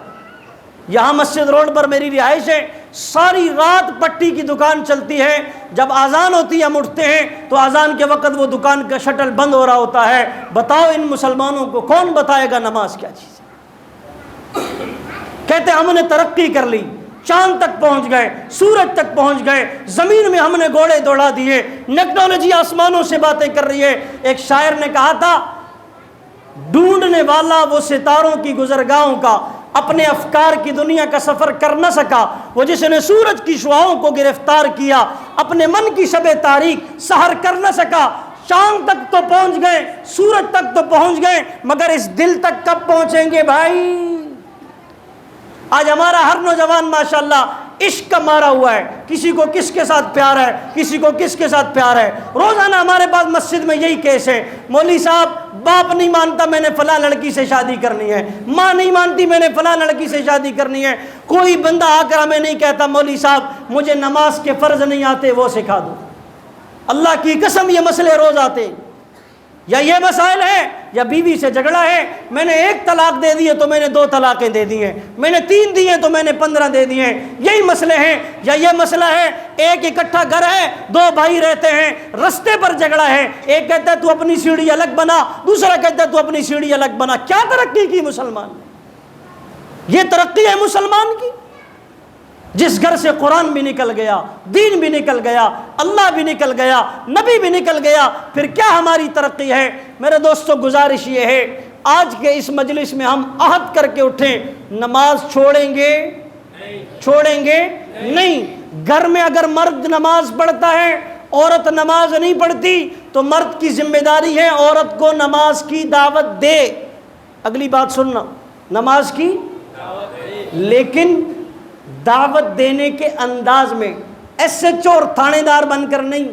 یہاں مسجد روڈ پر میری رہائش ہے، ساری رات پٹی کی دکان چلتی ہے، جب اذان ہوتی ہے ہم اٹھتے ہیں تو اذان کے وقت وہ دکان کا شٹل بند ہو رہا ہوتا ہے۔ بتاؤ ان مسلمانوں کو کون بتائے گا نماز کیا چیز ہے؟ کہتے ہم نے ترقی کر لی، چاند تک پہنچ گئے، سورج تک پہنچ گئے، زمین میں ہم نے گھوڑے دوڑا دیے، ٹیکنالوجی آسمانوں سے باتیں کر رہی ہے۔ ایک شاعر نے کہا تھا ڈھونڈنے والا وہ ستاروں کی گزرگاہوں کا، اپنے افکار کی دنیا کا سفر کر نہ سکا، وہ جس نے سورج کی شعاؤں کو گرفتار کیا، اپنے من کی شب تاریک سحر کر نہ سکا۔ چاند تک تو پہنچ گئے، سورج تک تو پہنچ گئے، مگر اس دل تک کب پہنچیں گے بھائی؟ آج ہمارا ہر نوجوان ماشاءاللہ عشق کا مارا ہوا ہے، کسی کو کس کے ساتھ پیار ہے، کسی کو کس کے ساتھ پیار ہے۔ روزانہ ہمارے پاس مسجد میں یہی کیس ہے، مولوی صاحب باپ نہیں مانتا میں نے فلاں لڑکی سے شادی کرنی ہے، ماں نہیں مانتی میں نے فلاں لڑکی سے شادی کرنی ہے۔ کوئی بندہ آ کر ہمیں نہیں کہتا مولوی صاحب مجھے نماز کے فرض نہیں آتے وہ سکھا دو۔ اللہ کی قسم یہ مسئلے روز آتے، یا یہ مسائل ہیں یا بیوی سے جھگڑا ہے، میں نے 1 طلاق دے دی ہے تو میں نے 2 طلاقیں دے دی ہیں، میں نے 3 دی ہیں تو میں نے 15 دے دی ہیں، یہی مسئلے ہیں۔ یا یہ مسئلہ ہے ایک اکٹھا گھر ہے، 2 بھائی رہتے ہیں، رستے پر جھگڑا ہے، ایک کہتا ہے تو اپنی سیڑھی الگ بنا، دوسرا کہتا ہے تو اپنی سیڑھی الگ بنا۔ کیا ترقی کی مسلمان نے؟ یہ ترقی ہے مسلمان کی؟ جس گھر سے قرآن بھی نکل گیا، دین بھی نکل گیا، اللہ بھی نکل گیا، نبی بھی نکل گیا، پھر کیا ہماری ترقی ہے؟ میرے دوستو گزارش یہ ہے آج کے اس مجلس میں ہم عہد کر کے اٹھیں، نماز چھوڑیں گے نہیں۔ گھر میں اگر مرد نماز پڑھتا ہے، عورت نماز نہیں پڑھتی، تو مرد کی ذمہ داری ہے عورت کو نماز کی دعوت دے۔ اگلی بات سننا، نماز کی لیکن دعوت دینے کے انداز میں ایس ایچ او اور تھانے دار بن کر نہیں۔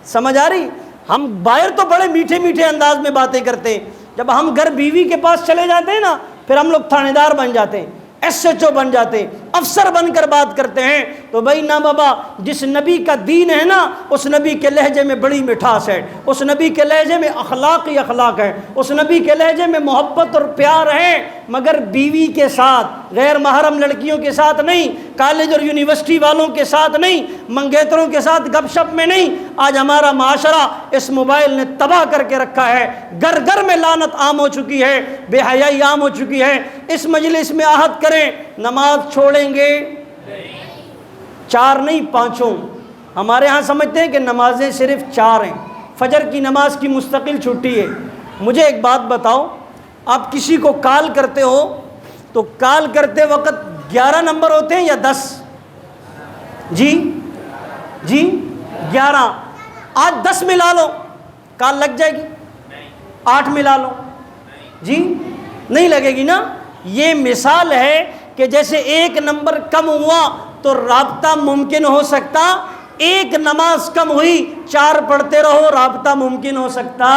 سمجھ آ رہی؟ ہم باہر تو بڑے میٹھے میٹھے انداز میں باتیں کرتے ہیں، جب ہم گھر بیوی کے پاس چلے جاتے ہیں نا، پھر ہم لوگ تھانے دار بن جاتے ہیں، ایس ایچ او بن جاتے ہیں، افسر بن کر بات کرتے ہیں۔ تو بھائی نا بابا، جس نبی کا دین ہے نا، اس نبی کے لہجے میں بڑی مٹھاس ہے، اس نبی کے لہجے میں اخلاق ہی اخلاق ہے، اس نبی کے لہجے میں محبت اور پیار ہے، مگر بیوی کے ساتھ، غیر محرم لڑکیوں کے ساتھ نہیں، کالج اور یونیورسٹی والوں کے ساتھ نہیں، منگیتروں کے ساتھ گپ شپ میں نہیں۔ آج ہمارا معاشرہ اس موبائل نے تباہ کر کے رکھا ہے، گھر گھر میں لعنت عام ہو چکی ہے، بے حیائی عام ہو چکی ہے۔ اس مجلس میں عہد کریں، نماز چھوڑیں گے 4 نہیں 5۔ ہمارے ہاں سمجھتے ہیں کہ نمازیں صرف 4 ہیں، فجر کی نماز کی مستقل چھٹی ہے۔ مجھے ایک بات بتاؤ، آپ کسی کو کال کرتے ہو تو کال کرتے وقت 11 نمبر ہوتے ہیں یا 10؟ جی 11۔ آج 10 ملا لو، کال لگ جائے گی؟ 8 ملا لو، جی نہیں لگے گی نا۔ یہ مثال ہے کہ جیسے 1 نمبر کم ہوا تو رابطہ ممکن ہو سکتا، 1 نماز کم ہوئی 4 پڑھتے رہو، رابطہ ممکن ہو سکتا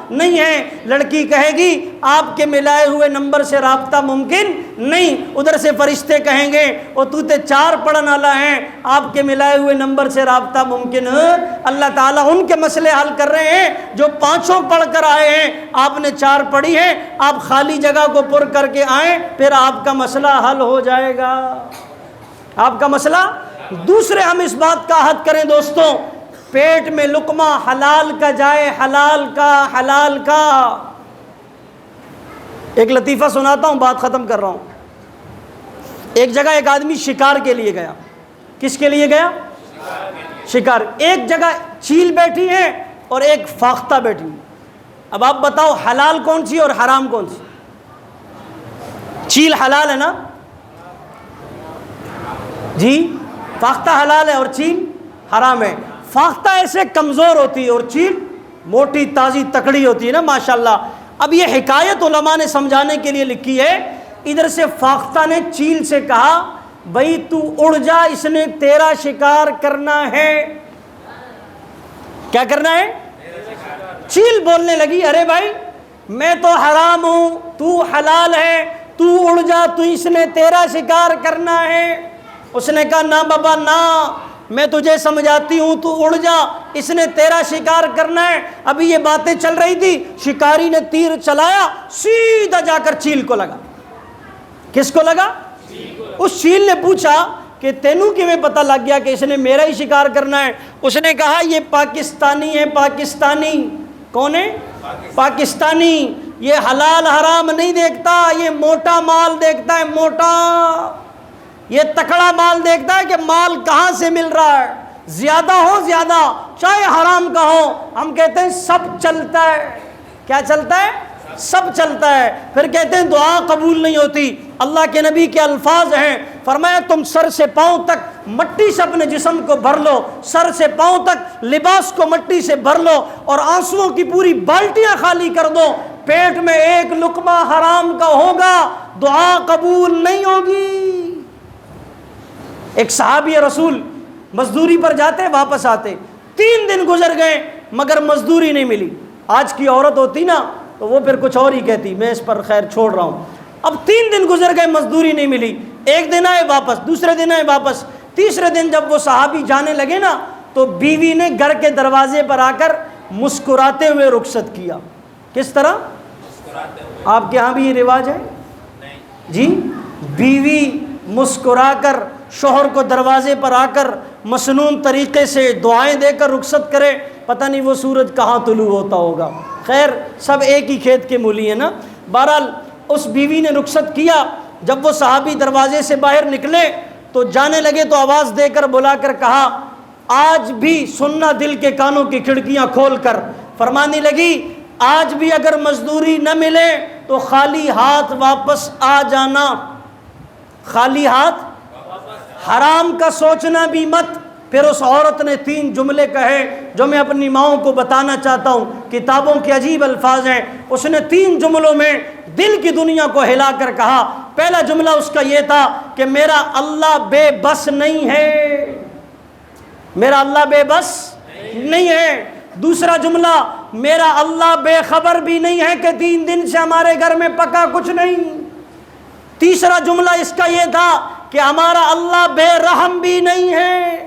نہیں ہے۔ لڑکی کہے گی آپ کے ملائے ہوئے نمبر سے رابطہ ممکن نہیں، ادھر سے فرشتے کہیں گے او تو تے 4 پڑھن والا ہے، آپ کے ملائے ہوئے نمبر سے رابطہ ممکن ہے۔ اللہ تعالیٰ ان کے مسئلے حل کر رہے ہیں جو 5 پڑھ کر آئے ہیں، آپ نے 4 پڑھی ہے، آپ خالی جگہ کو پر کر کے آئیں، پھر آپ کا مسئلہ حل ہو جائے گا، آپ کا مسئلہ۔ دوسرے ہم اس بات کا عہد کریں دوستوں، پیٹ میں لقمہ حلال کا جائے، حلال کا۔ ایک لطیفہ سناتا ہوں، بات ختم کر رہا ہوں۔ ایک جگہ ایک آدمی شکار کے لیے گیا۔ کس کے لیے گیا؟ شکار۔ ایک جگہ چیل بیٹھی ہے اور ایک فاختہ بیٹھی ہے۔ اب آپ بتاؤ حلال کون سی اور حرام کون سی؟ چیل حلال ہے نا جی، فاختہ حلال ہے اور چیل حرام ہے۔ فاختہ ایسے کمزور ہوتی ہے اور چیل موٹی تازی تکڑی ہوتی ہے نا، ماشاءاللہ۔ اب یہ حکایت علماء نے سمجھانے کے لیے لکھی ہے۔ ادھر سے فاختہ نے چیل سے کہا بھائی تو اڑ جا، اس نے تیرا شکار کرنا ہے۔ کیا کرنا ہے؟ چیل بولنے لگی ارے بھائی میں تو حرام ہوں، تو حلال ہے، تو اڑ جا، تو اس نے تیرا شکار کرنا ہے۔ اس نے کہا نہ بابا نہ، میں تجھے سمجھاتی ہوں، تو اڑ جا، اس نے تیرا شکار کرنا ہے۔ ابھی یہ باتیں چل رہی تھی، شکاری نے تیر چلایا، سیدھا جا کر چیل کو لگا۔ کس کو لگا؟ اس چیل نے پوچھا کہ تینوں کیویں پتہ لگ گیا کہ اس نے میرا ہی شکار کرنا ہے؟ اس نے کہا یہ پاکستانی ہے، پاکستانی۔ کون ہے؟ پاکستانی۔ یہ حلال حرام نہیں دیکھتا، یہ موٹا مال دیکھتا ہے، موٹا، یہ تکڑا مال دیکھتا ہے کہ مال کہاں سے مل رہا ہے، زیادہ ہو زیادہ، چاہے حرام کا ہو۔ ہم کہتے ہیں سب چلتا ہے۔ کیا چلتا ہے؟ سب چلتا ہے۔ پھر کہتے ہیں دعا قبول نہیں ہوتی۔ اللہ کے نبی کے الفاظ ہیں، فرمایا تم سر سے پاؤں تک مٹی سے اپنے جسم کو بھر لو، سر سے پاؤں تک لباس کو مٹی سے بھر لو اور آنسوؤں کی پوری بالٹیاں خالی کر دو، پیٹ میں ایک لقمہ حرام کا ہوگا، دعا قبول نہیں ہوگی۔ ایک صحابی رسول مزدوری پر جاتے واپس آتے، 3 دن گزر گئے مگر مزدوری نہیں ملی۔ آج کی عورت ہوتی نا تو وہ پھر کچھ اور ہی کہتی، میں اس پر خیر چھوڑ رہا ہوں۔ اب 3 دن گزر گئے، مزدوری نہیں ملی، ایک دن آئے واپس، دوسرے دن آئے واپس، تیسرے دن جب وہ صحابی جانے لگے نا تو بیوی نے گھر کے دروازے پر آ کر مسکراتے ہوئے رخصت کیا۔ کس طرح؟ آپ کے ہاں بھی یہ رواج ہے جی؟ بیوی مسکرا کر شوہر کو دروازے پر آ کر مسنون طریقے سے دعائیں دے کر رخصت کرے، پتہ نہیں وہ سورج کہاں طلوع ہوتا ہوگا۔ خیر سب ایک ہی کھیت کے مولی ہیں نا۔ بہرحال اس بیوی نے رخصت کیا۔ جب وہ صحابی دروازے سے باہر نکلے تو جانے لگے تو آواز دے کر بلا کر کہا آج بھی سننا دل کے کانوں کی کھڑکیاں کھول کر، فرمانے لگی آج بھی اگر مزدوری نہ ملے تو خالی ہاتھ واپس آ جانا، خالی ہاتھ، حرام کا سوچنا بھی مت۔ پھر اس عورت نے 3 جملے کہے جو میں اپنی ماؤں کو بتانا چاہتا ہوں، کتابوں کے عجیب الفاظ ہیں۔ اس نے 3 جملوں میں دل کی دنیا کو ہلا کر کہا۔ پہلا جملہ اس کا یہ تھا کہ میرا اللہ بے بس نہیں ہے، میرا اللہ بے بس نہیں ہے۔ دوسرا جملہ، میرا اللہ بے خبر بھی نہیں ہے کہ 3 دن سے ہمارے گھر میں پکا کچھ نہیں۔ تیسرا جملہ اس کا یہ تھا کہ ہمارا اللہ بے رحم بھی نہیں ہے۔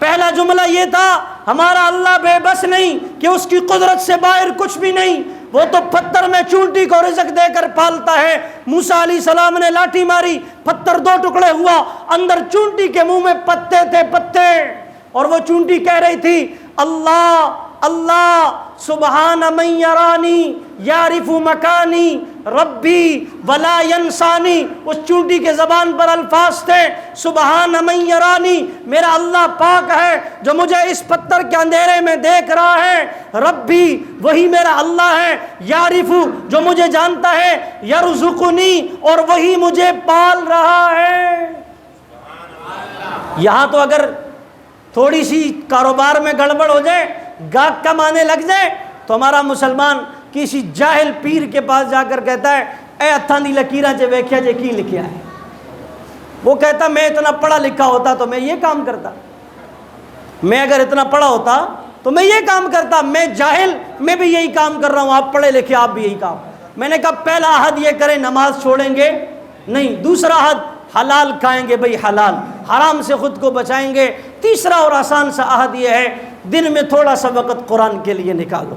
پہلا جملہ یہ تھا ہمارا اللہ بے بس نہیں کہ اس کی قدرت سے باہر کچھ بھی نہیں، وہ تو پتھر میں چونٹی کو رزق دے کر پالتا ہے۔ موسیٰ علیہ السلام نے لاٹھی ماری، پتھر 2 ٹکڑے ہوا، اندر چونٹی کے منہ میں پتے تھے، پتے، اور وہ چونٹی کہہ رہی تھی اللہ اللہ سبحان من یرانی یعرف مکانی ربی ولا ینسانی۔ اس چونٹی کے زبان پر الفاظ تھے سبحان من یرانی، میرا اللہ پاک ہے جو مجھے اس پتھر کے اندھیرے میں دیکھ رہا ہے، ربی وہی میرا اللہ ہے، یعرف جو مجھے جانتا ہے، یرزقنی اور وہی مجھے پال رہا ہے۔ یہاں تو اگر تھوڑی سی کاروبار میں گڑبڑ ہو جائے، گاہک کم آنے لگ جائے، تو ہمارا مسلمان کسی جاہل پیر کے پاس جا کر کہتا ہے اے ہتھاں دی لکیراں چ ویکھیا جے کی لکھیا ہے۔ وہ کہتا میں اتنا پڑھا لکھا ہوتا تو میں یہ کام کرتا، میں اگر اتنا پڑھا ہوتا تو میں یہ کام کرتا، میں جاہل میں بھی یہی کام کر رہا ہوں، آپ پڑھے لکھے آپ بھی یہی کام۔ میں نے کہا پہلا عہد یہ کریں نماز چھوڑیں گے نہیں، دوسرا عہد حلال کھائیں گے بھئی حلال، حرام سے خود کو بچائیں گے۔ تیسرا اور آسان سا عہد یہ ہے دن میں تھوڑا سا وقت قرآن کے لیے نکالو۔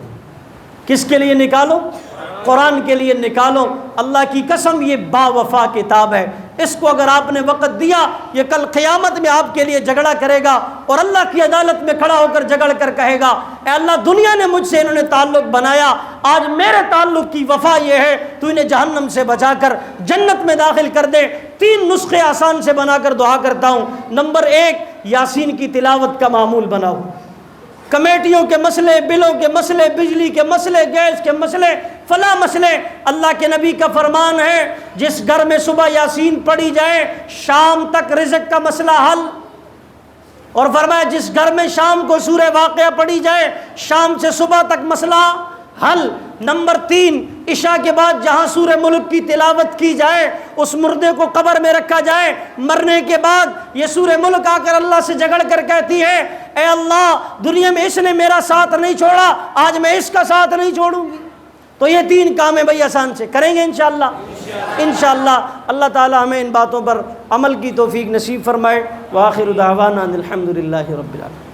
کس کے لیے نکالو؟ قرآن کے لیے نکالو۔ اللہ کی قسم یہ با وفا کتاب ہے، اس کو اگر آپ نے وقت دیا یہ کل قیامت میں آپ کے لیے جھگڑا کرے گا، اور اللہ کی عدالت میں کھڑا ہو کر جھگڑ کر کہے گا اے اللہ دنیا نے مجھ سے انہوں نے تعلق بنایا، آج میرے تعلق کی وفا یہ ہے تو انہیں جہنم سے بچا کر جنت میں داخل کر دے۔ 3 نسخے آسان سے بنا کر دعا کرتا ہوں۔ نمبر 1، یاسین کی تلاوت کا معمول بناؤ۔ کمیٹیوں کے مسئلے، بلوں کے مسئلے، بجلی کے مسئلے، گیس کے مسئلے، فلاں مسئلے، اللہ کے نبی کا فرمان ہے جس گھر میں صبح یاسین پڑھی جائے شام تک رزق کا مسئلہ حل، اور فرمایا جس گھر میں شام کو سورہ واقعہ پڑھی جائے شام سے صبح تک مسئلہ حل۔ نمبر 3، عشاء کے بعد جہاں سورہ ملک کی تلاوت کی جائے اس مردے کو قبر میں رکھا جائے، مرنے کے بعد یہ سورہ ملک آ کر اللہ سے جھگڑ کر کہتی ہے اے اللہ دنیا میں اس نے میرا ساتھ نہیں چھوڑا، آج میں اس کا ساتھ نہیں چھوڑوں گی۔ تو یہ 3 کام ہیں بھائی آسان سے کریں گے انشاءاللہ۔ انشاءاللہ اللہ تعالی ہمیں ان باتوں پر عمل کی توفیق نصیب فرمائے۔ وآخر دعوانا الحمدللہ رب العالمین۔